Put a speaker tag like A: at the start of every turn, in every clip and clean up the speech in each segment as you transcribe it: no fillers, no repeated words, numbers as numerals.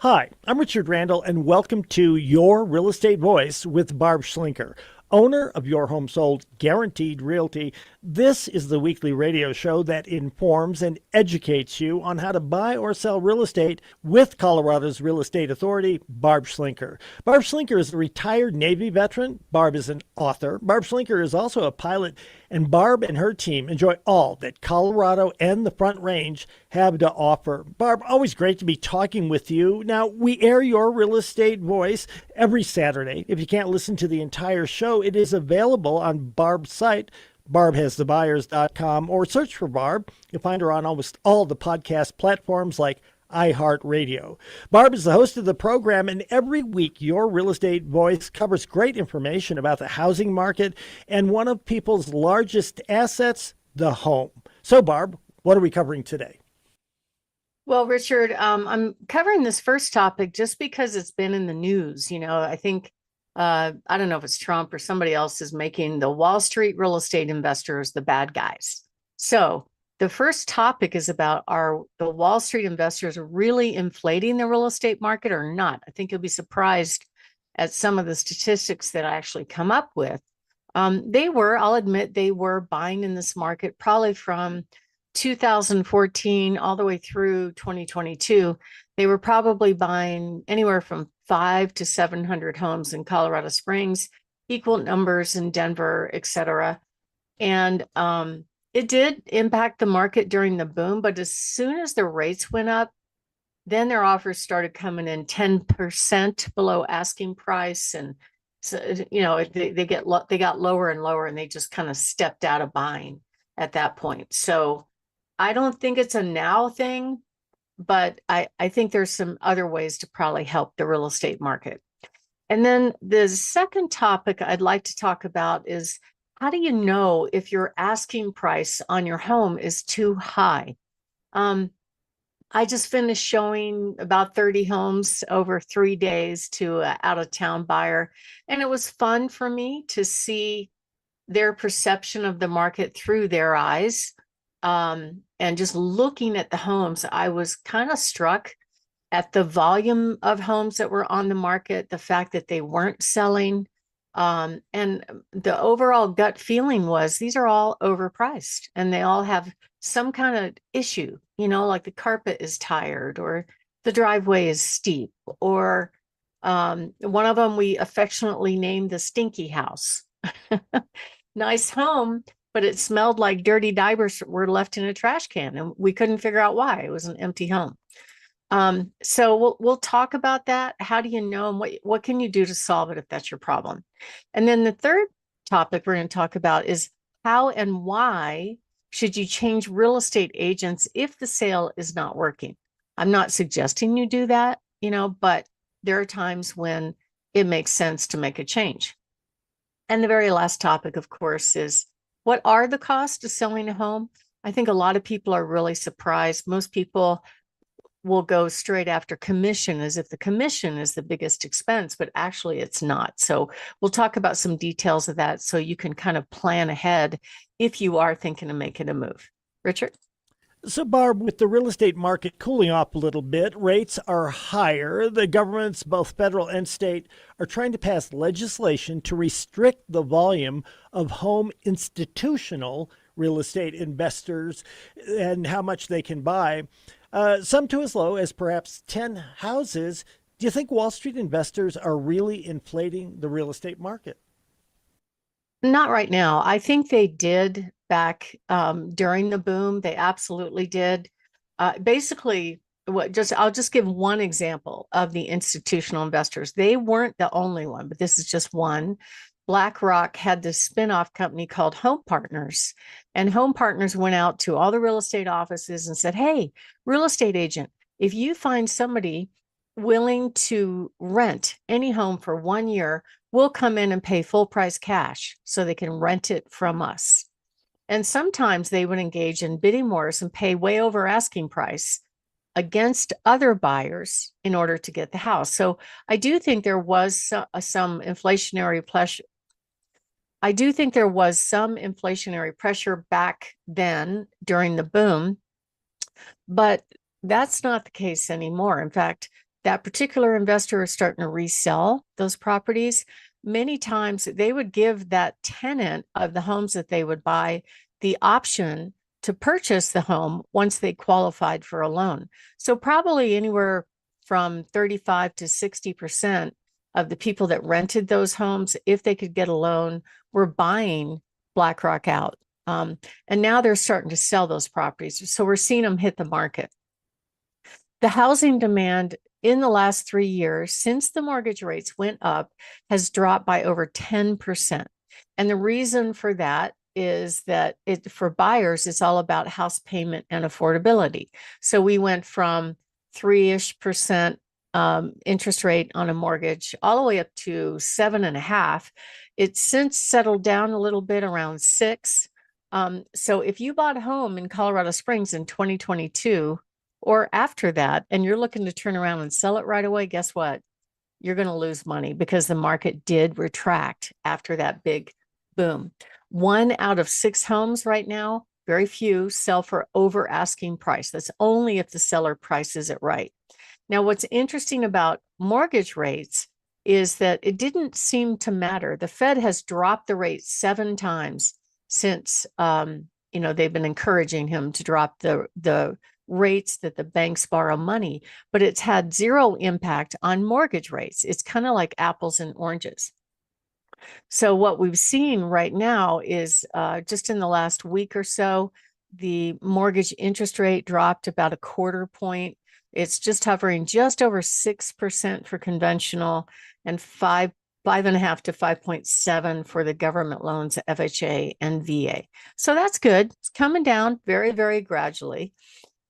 A: Hi, I'm Richard Randall, and welcome to Your Real Estate Voice with Barb Schlinker, owner of Your Home Sold Guaranteed Realty. This is the weekly radio show that informs and educates you on how to buy or sell real estate with Colorado's Real Estate Authority, Barb Schlinker. Barb Schlinker is a retired Navy veteran. Barb is an author. Barb Schlinker is also a pilot, and Barb and her team enjoy all that Colorado and the Front Range have to offer. Barb, always great to be talking with you. Now, we air Your Real Estate Voice every Saturday. If you can't listen to the entire show, it is available on Barb's site, barbhasthebuyers.com, or search for Barb. You'll find her on almost all the podcast platforms like iHeartRadio. Barb is the host of the program, and every week Your Real Estate Voice covers great information about the housing market and one of people's largest assets, the home. So, Barb, what are we covering today?
B: Well, Richard, I'm covering this first topic just because it's been in the news. I think, I don't know if it's Trump or somebody else is making the Wall Street real estate investors the bad guys. So the first topic is about, are the Wall Street investors really inflating the real estate market or not? I think you'll be surprised at some of the statistics that I actually come up with. I'll admit, they were buying in this market probably from 2014 all the way through 2022. They were probably buying anywhere from 500 to 700 homes in Colorado Springs, equal numbers in Denver, etc. And it did impact the market during the boom, but as soon as the rates went up, then their offers started coming in 10% below asking price. And so, they got lower and lower, and they just kind of stepped out of buying at that point. So I don't think it's a now thing, but I think there's some other ways to probably help the real estate market. And then the second topic I'd like to talk about is, how do you know if your asking price on your home is too high? I just finished showing about 30 homes over 3 days to an out-of-town buyer, and it was fun for me to see their perception of the market through their eyes. And just looking at the homes, I was kind of struck at the volume of homes that were on the market, the fact that they weren't selling. And the overall gut feeling was these are all overpriced, and they all have some kind of issue, like the carpet is tired, or the driveway is steep, or one of them we affectionately named the stinky house. Nice home, but it smelled like dirty diapers were left in a trash can, and we couldn't figure out why. It was an empty home. So we'll talk about that. How do you know, and what can you do to solve it if that's your problem? And then the third topic we're going to talk about is, how and why should you change real estate agents if the sale is not working? I'm not suggesting you do that, but there are times when it makes sense to make a change. And the very last topic, of course, is, what are the costs of selling a home? I think a lot of people are really surprised. Most people will go straight after commission, as if the commission is the biggest expense, but actually it's not. So we'll talk about some details of that so you can kind of plan ahead if you are thinking of making a move. Richard?
A: So, Barb, with the real estate market cooling off a little bit, rates are higher. The governments, both federal and state, are trying to pass legislation to restrict the volume of home institutional real estate investors and how much they can buy. Some to as low as perhaps 10 houses. Do you think Wall Street investors are really inflating the real estate market?
B: Not right now. I think they did back during the boom. They absolutely did. Basically, I'll just give one example of the institutional investors. They weren't the only one, but this is just one. BlackRock had this spinoff company called Home Partners, and Home Partners went out to all the real estate offices and said, "Hey, real estate agent, if you find somebody willing to rent any home for 1 year, we'll come in and pay full price cash so they can rent it from us." And sometimes they would engage in bidding wars and pay way over asking price against other buyers in order to get the house. So I do think there was some inflationary pressure. I do think there was some inflationary pressure back then during the boom, but that's not the case anymore. In fact, that particular investor is starting to resell those properties. Many times they would give that tenant of the homes that they would buy the option to purchase the home once they qualified for a loan. So probably anywhere from 35 to 60% of the people that rented those homes, if they could get a loan, were buying BlackRock out. And now they're starting to sell those properties. So we're seeing them hit the market. The housing demand in the last 3 years, since the mortgage rates went up, has dropped by over 10%. And the reason for that is that for buyers, it's all about house payment and affordability. So we went from 3-ish% interest rate on a mortgage all the way up to 7.5%. It's since settled down a little bit around 6%. So if you bought a home in Colorado Springs in 2022 or after that, and you're looking to turn around and sell it right away, guess what? You're going to lose money because the market did retract after that big boom. 1 out of 6 homes right now, very few, sell for over asking price. That's only if the seller prices it right. Now, what's interesting about mortgage rates is that it didn't seem to matter. The Fed has dropped the rate 7 times since they've been encouraging him to drop the rates that the banks borrow money, but it's had zero impact on mortgage rates. It's kind of like apples and oranges. So what we've seen right now is just in the last week or so, the mortgage interest rate dropped about 1/4 point. It's just hovering just over 6% for conventional and 5.5 to 5.7 for the government loans, FHA and VA. So that's good. It's coming down very, very gradually.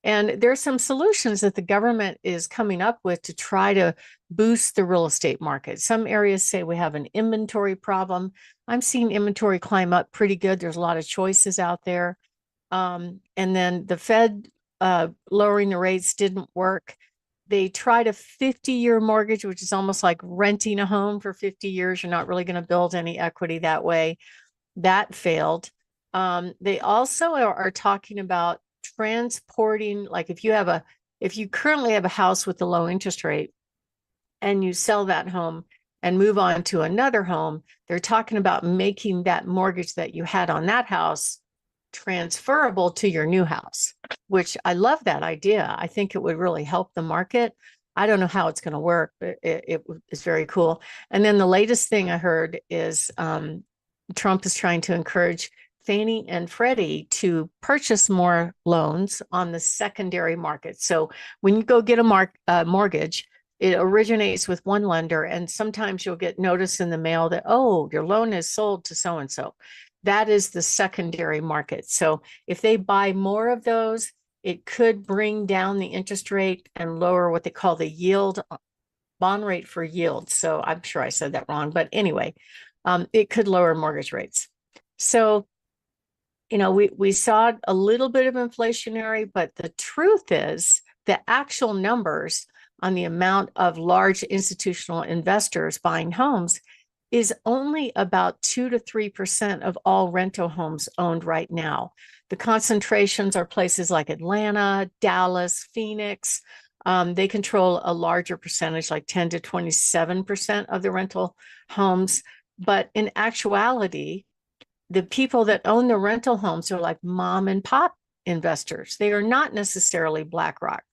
B: And there's some solutions that the government is coming up with to try to boost the real estate market. Some areas say we have an inventory problem. I'm seeing inventory climb up pretty good. There's a lot of choices out there. And then the Fed lowering the rates didn't work. They tried a 50-year mortgage, which is almost like renting a home for 50 years. You're not really going to build any equity that way. That failed. They also are talking about transporting, like if you currently have a house with a low interest rate and you sell that home and move on to another home, they're talking about making that mortgage that you had on that house transferable to your new house, which I love that idea. I think it would really help the market. I don't know how it's going to work, but it is very cool. And then the latest thing I heard is Trump is trying to encourage Fannie and Freddie to purchase more loans on the secondary market. So when you go get a mortgage, it originates with one lender, and sometimes you'll get notice in the mail that, oh, your loan is sold to so-and-so. That is the secondary market. So if they buy more of those, it could bring down the interest rate and lower what they call the yield, bond rate for yield. So I'm sure I said that wrong, but anyway, it could lower mortgage rates. So we saw a little bit of inflationary, but the truth is the actual numbers on the amount of large institutional investors buying homes is only about 2 to 3% of all rental homes owned right now. The concentrations are places like Atlanta, Dallas, Phoenix. They control a larger percentage, like 10 to 27% of the rental homes. But in actuality, the people that own the rental homes are like mom and pop investors. They are not necessarily BlackRock.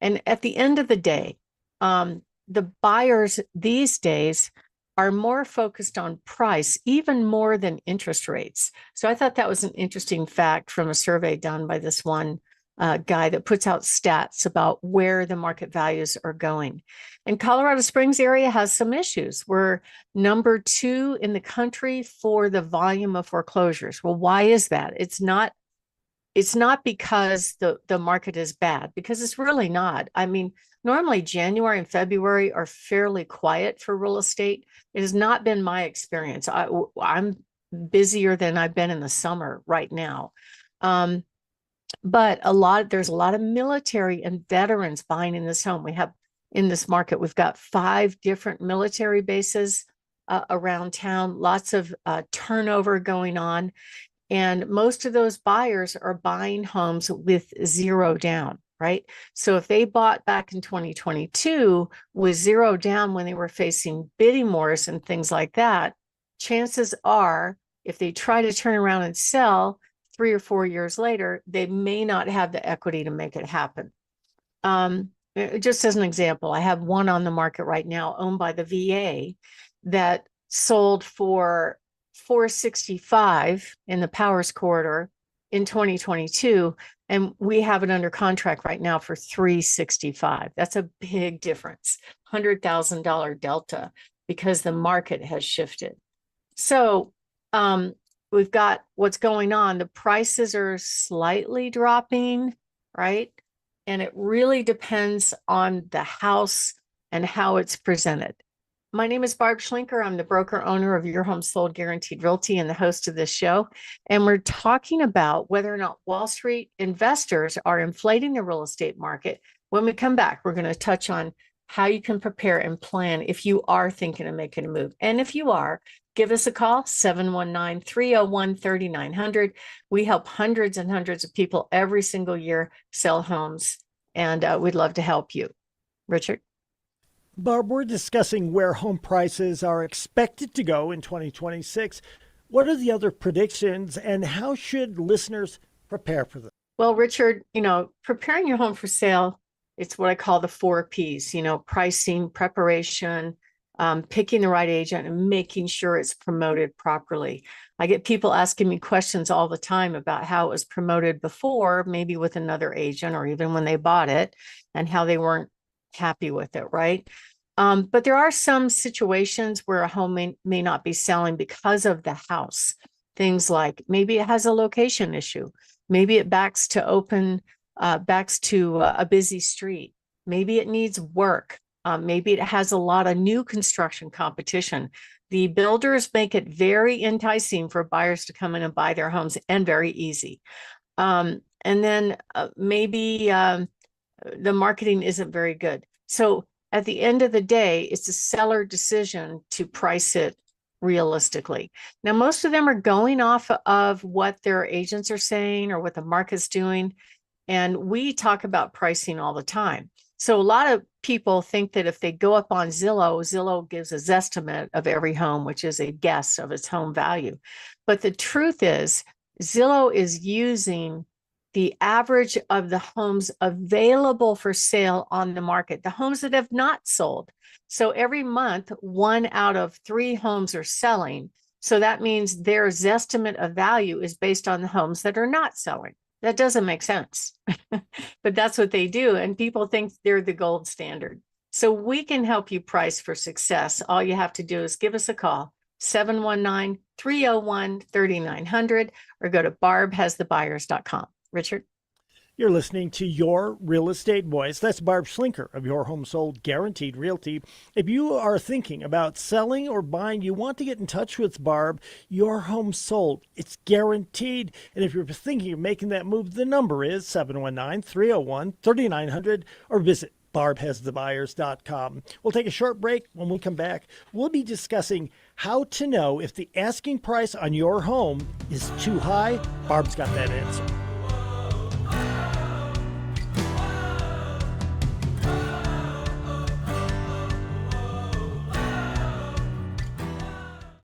B: And at the end of the day, the buyers these days are more focused on price, even more than interest rates. So I thought that was an interesting fact from a survey done by this one guy that puts out stats about where the market values are going. And Colorado Springs area has some issues. We're number 2 in the country for the volume of foreclosures. Well, why is that? It's not because the market is bad, because it's really not. I mean, normally January and February are fairly quiet for real estate. It has not been my experience. I'm busier than I've been in the summer right now. But there's a lot of military and veterans buying in this home. We have in this market, we've got 5 different military bases around town, lots of turnover going on. And most of those buyers are buying homes with 0 down. right? So if they bought back in 2022 with zero down when they were facing bidding wars and things like that, chances are if they try to turn around and sell 3 or 4 years later, they may not have the equity to make it happen. Just as an example, I have one on the market right now owned by the VA that sold for 465 in the Powers corridor in 2022, and we have it under contract right now for 365. That's a big difference, $100,000 delta, because the market has shifted. So we've got what's going on. The prices are slightly dropping, right? And it really depends on the house and how it's presented. My name is Barb Schlinker. I'm the broker owner of Your Home Sold Guaranteed Realty and the host of this show. And we're talking about whether or not Wall Street investors are inflating the real estate market. When we come back, we're going to touch on how you can prepare and plan if you are thinking of making a move. And if you are, give us a call, 719-301-3900. We help hundreds and hundreds of people every single year sell homes, and we'd love to help you. Richard?
A: Barb, we're discussing where home prices are expected to go in 2026. What are the other predictions, and how should listeners prepare for them?
B: Well, Richard, preparing your home for sale, it's what I call the 4 Ps, pricing, preparation, picking the right agent, and making sure it's promoted properly. I get people asking me questions all the time about how it was promoted before, maybe with another agent or even when they bought it, and how they weren't happy with it, right? But there are some situations where a home may not be selling because of the house. Things like maybe it has a location issue. Maybe it backs to a busy street. Maybe it needs work. Maybe it has a lot of new construction competition. The builders make it very enticing for buyers to come in and buy their homes, and very easy. And then maybe the marketing isn't very good. So at the end of the day, it's a seller decision to price it realistically. Now, most of them are going off of what their agents are saying or what the market's doing. And we talk about pricing all the time. So a lot of people think that if they go up on Zillow gives a Zestimate of every home, which is a guess of its home value. But the truth is, Zillow is using the average of the homes available for sale on the market, the homes that have not sold. So every month, 1 out of 3 homes are selling. So that means their Zestimate of value is based on the homes that are not selling. That doesn't make sense, but that's what they do. And people think they're the gold standard. So we can help you price for success. All you have to do is give us a call, 719-301-3900, or go to barbhasthebuyers.com. Richard?
A: You're listening to Your Real Estate Voice. That's Barb Schlinker of Your Home Sold Guaranteed Realty. If you are thinking about selling or buying, you want to get in touch with Barb. Your Home Sold. It's guaranteed. And if you're thinking of making that move, the number is 719-301-3900, or visit barbhasthebuyers.com. We'll take a short break. When we come back, we'll be discussing how to know if the asking price on your home is too high. Barb's got that answer.